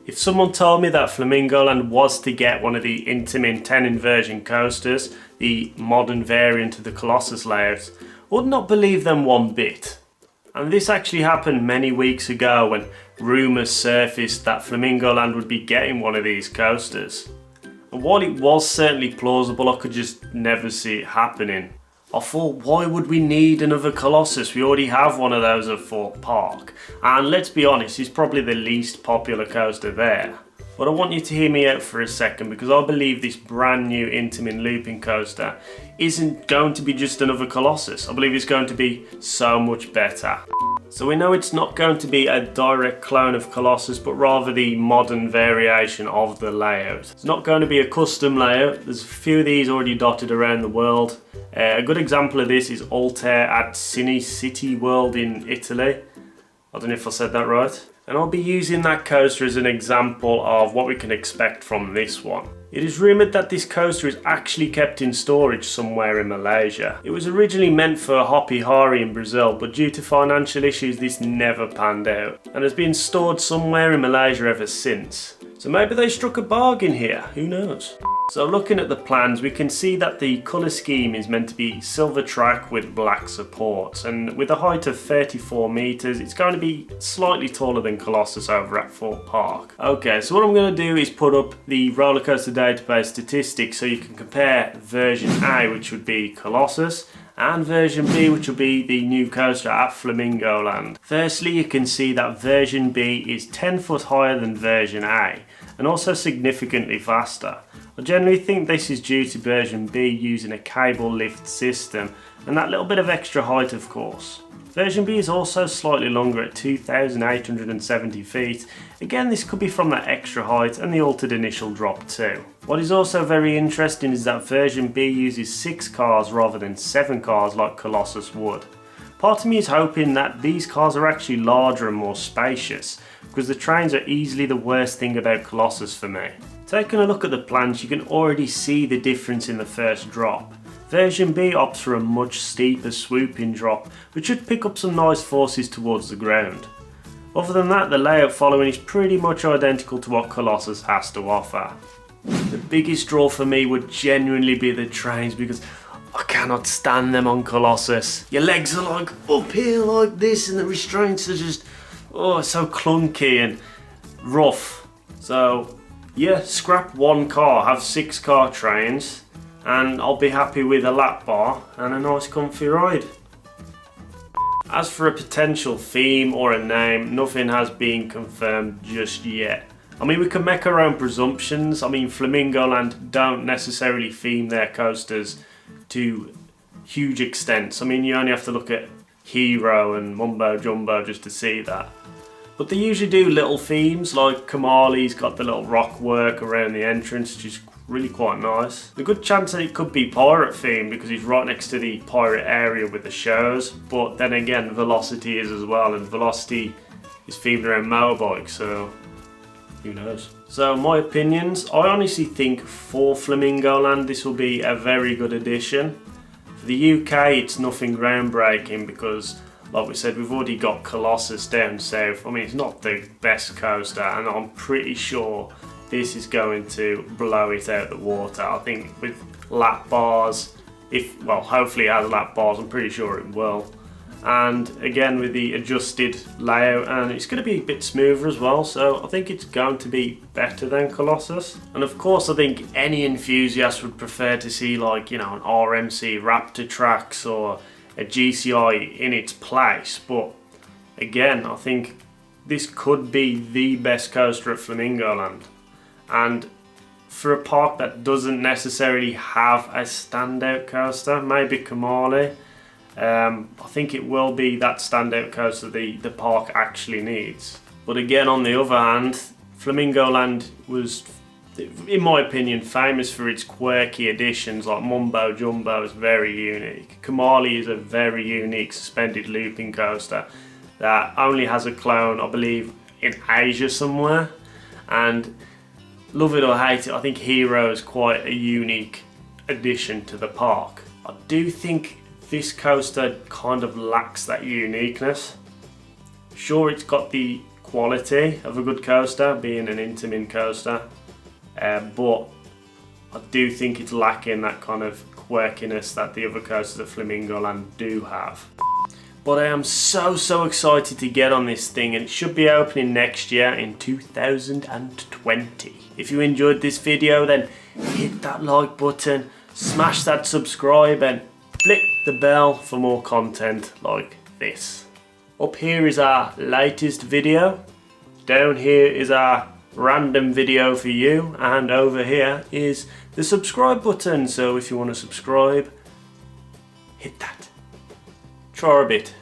If someone told me that Flamingo Land was to get one of the Intamin 10 inversion coasters, the modern variant of the Colossus layout, I would not believe them one bit. And this actually happened many weeks ago when rumours surfaced that Flamingo Land would be getting one of these coasters. And while it was certainly plausible, I could just never see it happening. I thought, why would we need another Colossus? We already have one of those at Fort Park. And let's be honest, it's probably the least popular coaster there. But I want you to hear me out for a second, because I believe this brand new Intamin looping coaster isn't going to be just another Colossus. I believe it's going to be so much better. So we know it's not going to be a direct clone of Colossus, but rather the modern variation of the layout. It's not going to be a custom layout. There's a few of these already dotted around the world. A good example of this is Altair at City World in Italy. I don't know if I said that right. And I'll be using that coaster as an example of what we can expect from this one. It is rumoured that this coaster is actually kept in storage somewhere in Malaysia. It was originally meant for Hopi Hari in Brazil, but due to financial issues this never panned out, and has been stored somewhere in Malaysia ever since. So maybe they struck a bargain here, who knows? So looking at the plans, we can see that the colour scheme is meant to be silver track with black supports, and with a height of 34 metres, it's going to be slightly taller than Colossus over at Fort Park. Okay, so what I'm going to do is put up the roller coaster database statistics so you can compare version A, which would be Colossus, and version B, which will be the new coaster at Flamingo Land. Firstly, you can see that version B is 10 foot higher than version A, and also significantly faster. I generally think this is due to version B using a cable lift system, and that little bit of extra height of course. Version B is also slightly longer at 2,870 feet. Again, this could be from that extra height and the altered initial drop too. What is also very interesting is that version B uses 6 cars rather than 7 cars like Colossus would. Part of me is hoping that these cars are actually larger and more spacious, because the trains are easily the worst thing about Colossus for me. Taking a look at the plans, you can already see the difference in the first drop. Version B opts for a much steeper swooping drop, which should pick up some nice forces towards the ground. Other than that, the layout following is pretty much identical to what Colossus has to offer. The biggest draw for me would genuinely be the trains, because I cannot stand them on Colossus. Your legs are like up here like this, and the restraints are just, oh, so clunky and rough. So yeah, scrap 1 car, have 6 car trains, and I'll be happy with a lap bar and a nice comfy ride. As for a potential theme or a name, nothing has been confirmed just yet. I mean, we can make our own presumptions. I mean, Flamingo Land don't necessarily theme their coasters to huge extents. I mean, you only have to look at Hero and Mumbo Jumbo just to see that. But they usually do little themes, like Kamali's got the little rock work around the entrance, which is really quite nice. The good chance that it could be pirate themed because it's right next to the pirate area with the shows, but then again Velocity is as well, and Velocity is themed around motorbikes, so who knows. So my opinions, I honestly think for Flamingo Land this will be a very good addition. For the UK it's nothing groundbreaking because, like we said, we've already got Colossus down south. I mean, it's not the best coaster, and I'm pretty sure this is going to blow it out the water. I think with lap bars, hopefully it has lap bars, I'm pretty sure it will. And again with the adjusted layout, and it's going to be a bit smoother as well, so I think it's going to be better than Colossus. And of course I think any enthusiast would prefer to see, like, you know, an RMC Raptor Tracks or a GCI in its place, but again I think this could be the best coaster at Flamingo Land. And for a park that doesn't necessarily have a standout coaster, maybe Kamali, I think it will be that standout coaster the park actually needs. But again, on the other hand, Flamingo Land was, in my opinion, famous for its quirky additions, like Mumbo Jumbo is very unique. Kamali is a very unique suspended looping coaster that only has a clone, I believe, in Asia somewhere. And love it or hate it, I think Hero is quite a unique addition to the park. I do think this coaster kind of lacks that uniqueness. Sure, it's got the quality of a good coaster, being an Intamin coaster, but I do think it's lacking that kind of quirkiness that the other coasters of Flamingo Land do have. But I am so excited to get on this thing, and it should be opening next year in 2020. If you enjoyed this video, then hit that like button, smash that subscribe and flick the bell for more content like this. Up here is our latest video, down here is our random video for you, and over here is the subscribe button. So if you want to subscribe, hit that. Try a bit.